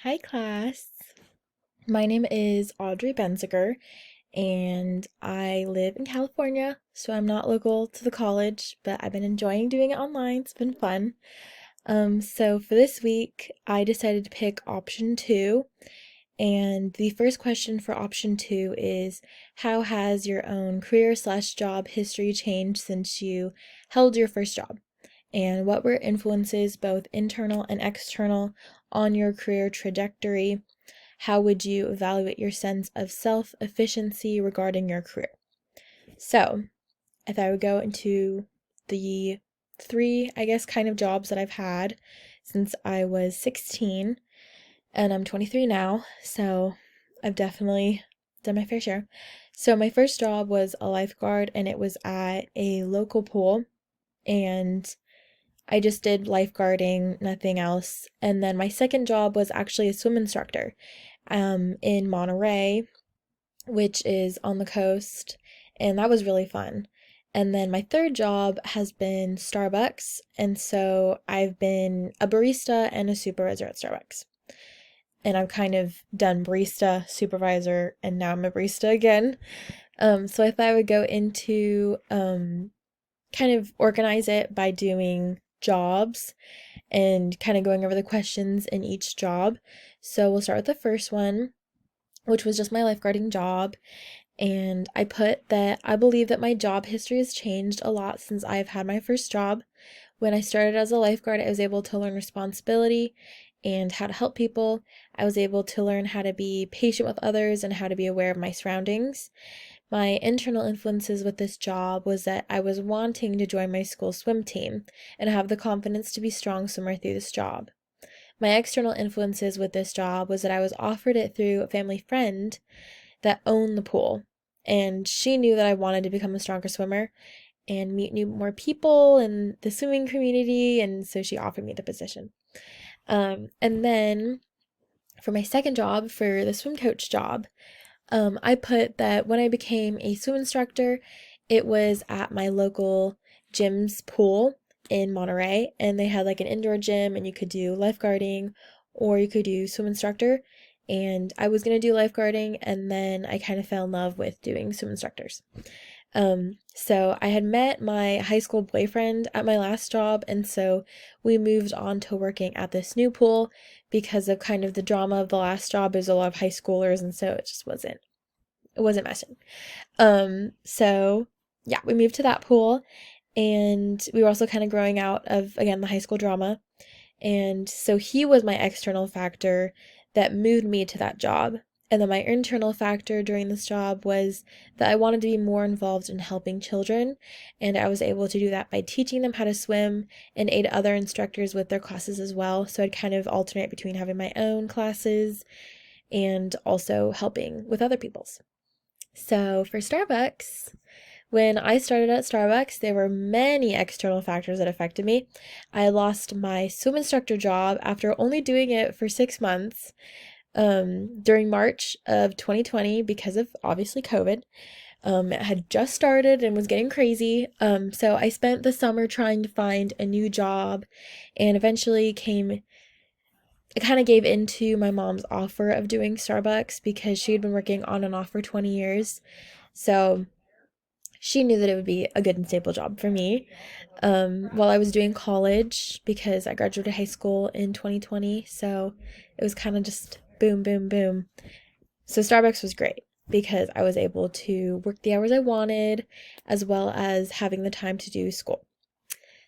Hi, class. My name is Audrey Benziger, and I live in California, so I'm not local to the college, but I've been enjoying doing it online. It's been fun. So for this week, I decided to pick option two, and the first question for option two is, how has your own career/job history changed since you held your first job? And what were influences, both internal and external, on your career trajectory? How would you evaluate your sense of self efficiency regarding your career? So, if I would go into the three, I guess, kind of jobs that I've had since I was 16, and I'm 23 now, so I've definitely done my fair share. So, my first job was a lifeguard, and it was at a local pool, and I just did lifeguarding, nothing else. And then my second job was actually a swim instructor in Monterey, which is on the coast, and that was really fun. And then my third job has been Starbucks, and so I've been a barista and a supervisor at Starbucks. And I've kind of done barista, supervisor, and now I'm a barista again. So if I would go into kind of organize it by doing jobs and kind of going over the questions in each job. So we'll start with the first one, which was just my lifeguarding job. And I put that I believe that my job history has changed a lot since I've had my first job. When I started as a lifeguard, I was able to learn responsibility and how to help people. I was able to learn how to be patient with others and how to be aware of my surroundings. My internal influences with this job was that I was wanting to join my school swim team and have the confidence to be strong swimmer through this job. My external influences with this job was that I was offered it through a family friend that owned the pool, and she knew that I wanted to become a stronger swimmer and meet more people in the swimming community, and so she offered me the position. And then for my second job, for the swim coach job, I put that when I became a swim instructor, it was at my local gym's pool in Monterey, and they had like an indoor gym, and you could do lifeguarding or you could do swim instructor. And I was gonna do lifeguarding, and then I kind of fell in love with doing swim instructors. So I had met my high school boyfriend at my last job, and so we moved on to working at this new pool because of kind of the drama of the last job. There's a lot of high schoolers, and so it wasn't meshing. So yeah, we moved to that pool, and we were also kind of growing out of, again, the high school drama. And so he was my external factor that moved me to that job. And then my internal factor during this job was that I wanted to be more involved in helping children, and I was able to do that by teaching them how to swim and aid other instructors with their classes as well. So I'd kind of alternate between having my own classes and also helping with other people's. So for Starbucks, when I started at Starbucks, there were many external factors that affected me. I lost my swim instructor job after only doing it for 6 months during March of 2020 because of obviously COVID. It had just started and was getting crazy. So I spent the summer trying to find a new job and eventually I kind of gave into my mom's offer of doing Starbucks because she had been working on and off for 20 years. So she knew that it would be a good and stable job for me. While I was doing college, because I graduated high school in 2020, so it was kind of just boom, boom, boom. So Starbucks was great because I was able to work the hours I wanted as well as having the time to do school.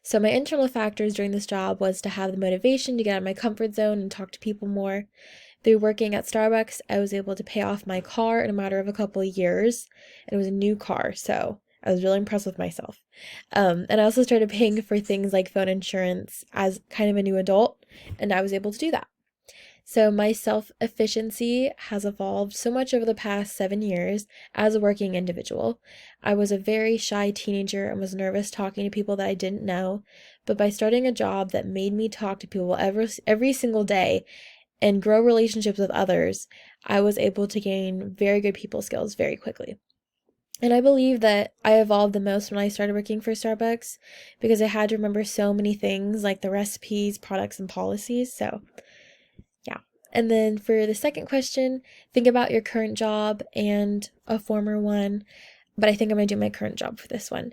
So my internal factors during this job was to have the motivation to get out of my comfort zone and talk to people more. Through working at Starbucks, I was able to pay off my car in a matter of a couple of years, and it was a new car, so I was really impressed with myself. And I also started paying for things like phone insurance as kind of a new adult, and I was able to do that. So my self-efficiency has evolved so much over the past 7 years as a working individual. I was a very shy teenager and was nervous talking to people that I didn't know, but by starting a job that made me talk to people every single day and grow relationships with others, I was able to gain very good people skills very quickly. And I believe that I evolved the most when I started working for Starbucks because I had to remember so many things like the recipes, products, and policies. So, yeah. And then for the second question, think about your current job and a former one, but I think I'm going to do my current job for this one.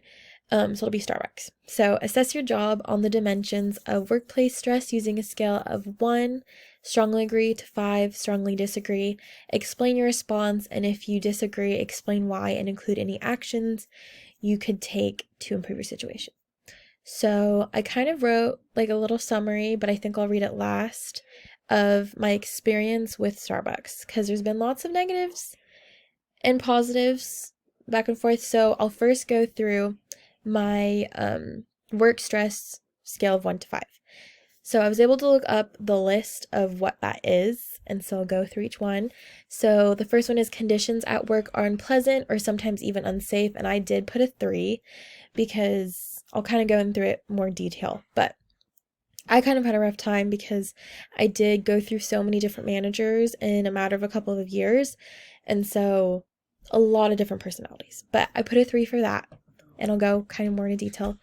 So it'll be Starbucks. So assess your job on the dimensions of workplace stress using a scale of 1, strongly agree, to 5, strongly disagree. Explain your response, and if you disagree, explain why and include any actions you could take to improve your situation. So I kind of wrote like a little summary, but I think I'll read it last, of my experience with Starbucks, because there's been lots of negatives and positives back and forth. So I'll first go through my work stress scale of 1 to 5. So I was able to look up the list of what that is, and so I'll go through each one. So the first one is conditions at work are unpleasant or sometimes even unsafe, and I did put a 3 because I'll kind of go in through it more detail, but I kind of had a rough time because I did go through so many different managers in a matter of a couple of years, and so a lot of different personalities, but I put a 3 for that, and I'll go kind of more into detail.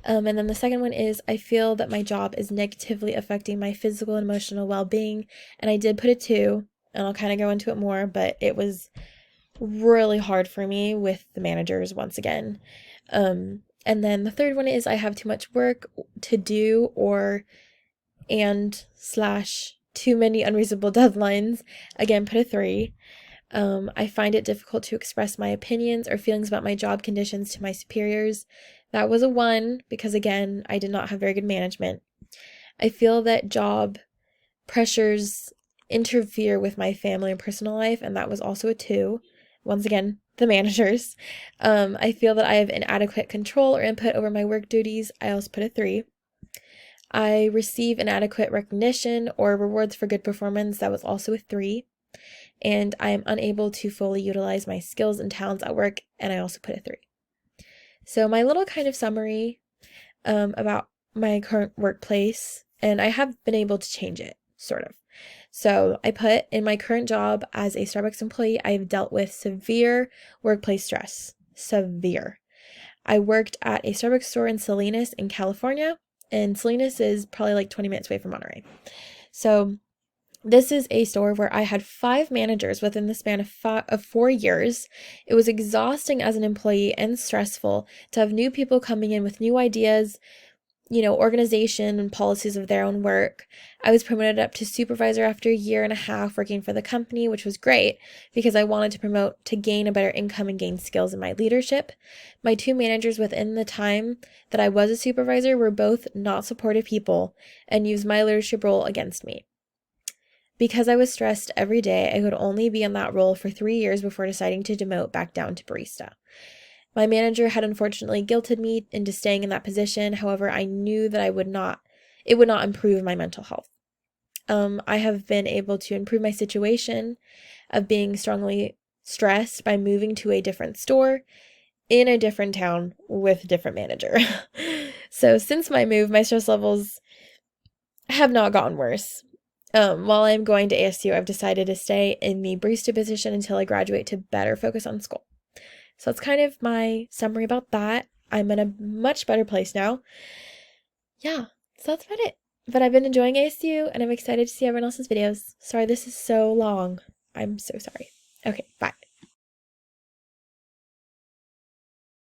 And then the second one is, I feel that my job is negatively affecting my physical and emotional well-being, and I did put a 2, and I'll kind of go into it more, but it was really hard for me with the managers once again. And then the third one is, I have too much work to do / too many unreasonable deadlines. Again, put a 3. I find it difficult to express my opinions or feelings about my job conditions to my superiors. That was a 1 because, again, I did not have very good management. I feel that job pressures interfere with my family and personal life, and that was also a 2. Once again, the managers. I feel that I have inadequate control or input over my work duties. I also put a 3. I receive inadequate recognition or rewards for good performance. That was also a 3. And I am unable to fully utilize my skills and talents at work, and I also put a 3. So my little kind of summary about my current workplace, and I have been able to change it, sort of. So I put, in my current job as a Starbucks employee, I have dealt with severe workplace stress. Severe. I worked at a Starbucks store in Salinas in California, and Salinas is probably like 20 minutes away from Monterey. So this is a store where I had 5 managers within the span of 4 years. It was exhausting as an employee and stressful to have new people coming in with new ideas, organization and policies of their own work. I was promoted up to supervisor after a year and a half working for the company, which was great because I wanted to promote to gain a better income and gain skills in my leadership. My 2 managers within the time that I was a supervisor were both not supportive people and used my leadership role against me. Because I was stressed every day, I could only be in that role for 3 years before deciding to demote back down to barista. My manager had unfortunately guilted me into staying in that position. However, I knew that it would not improve my mental health. I have been able to improve my situation of being strongly stressed by moving to a different store in a different town with a different manager. So since my move, my stress levels have not gotten worse. While I'm going to ASU, I've decided to stay in the barista position until I graduate to better focus on school. So that's kind of my summary about that. I'm in a much better place now. Yeah, so that's about it. But I've been enjoying ASU, and I'm excited to see everyone else's videos. Sorry this is so long. I'm so sorry. Okay, bye.